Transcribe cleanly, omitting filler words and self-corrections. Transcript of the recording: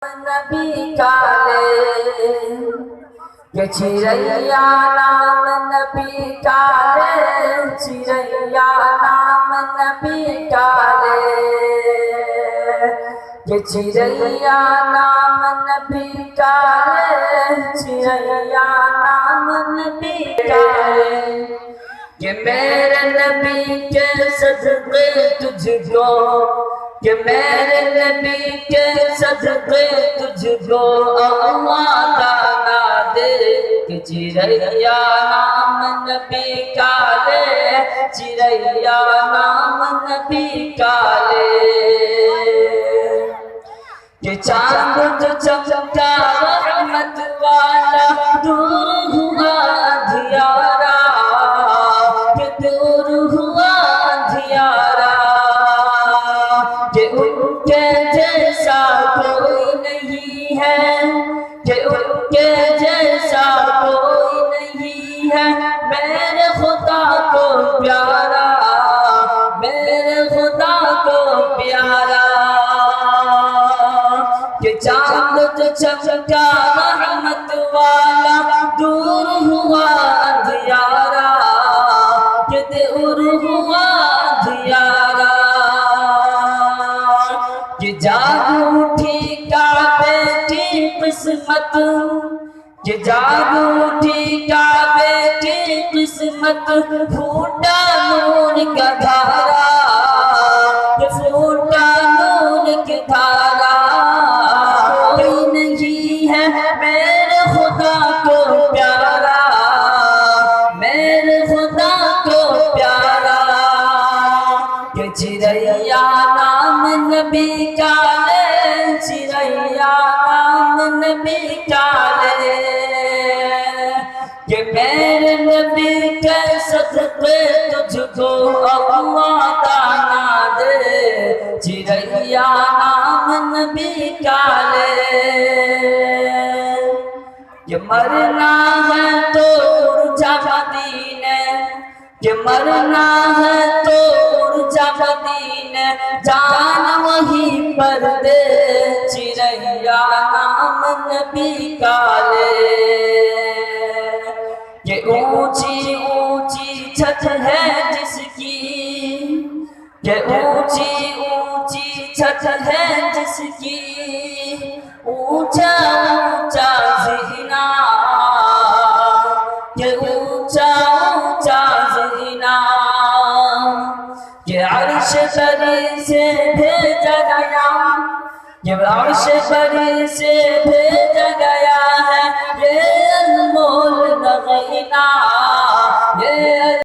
نبی کالے کہ چریا نام نبی کالے، چریا نام نبی کالے کہ چریا نام نبی کالے، چریا نام نبی کالے کہ میرے نبی کے صدقے تجھ کو، کہ میرے نبی کے صدقے تجھ کو اللہ دانا دے کہ چریا نام نبی کالے، چریا نام نبی کالے کہ چاند جو چمکا رحمت والا دور ہوا اندھیارا، کہ دور ہوا اندھیارا کہ ان کے جیسا کوئی نہیں ہے، کہ ان کے جیسا کوئی نہیں ہے میرے خدا کو پیارا، میرے خدا کو پیارا کہ چاند جو چمکا رحمت والا دور ہوا اندھیارا، کہ دور ہوا اندھیارا کہ جاگ اٹھی کعبے کی قسمت، کہ جاگ اٹھی کعبے کی قسمت، پھوٹا نور کا دھارا، کہ پھوٹا نور کی دھارا کوئی نہیں ہے میرے خدا کو پیارا، میرے خدا کو پیارا کہ چریا نام نبی کالے، چریا نام نبی کالے کہ میرے نبی کے صدقے تجھ کو اللہ دانا دے، چریا نام نبی کالے کہ مرنا ہے تو اڑ جا مدینے، کہ مرنا ہے تو اڑ جا مدینے، جان وہیں پر دے چریا نام نبی کالے کہ اونچی اونچی چھت ہے جس کی، کہ اونچی اونچی چھت ہے جس کی، اونچا اونچا زینہ، کہ اونچا اونچا زینہ کہ عرش بری سے بھیجا گیا، کہ عرش بری سے بھیجا گیا ہے یہ انمول نغینہ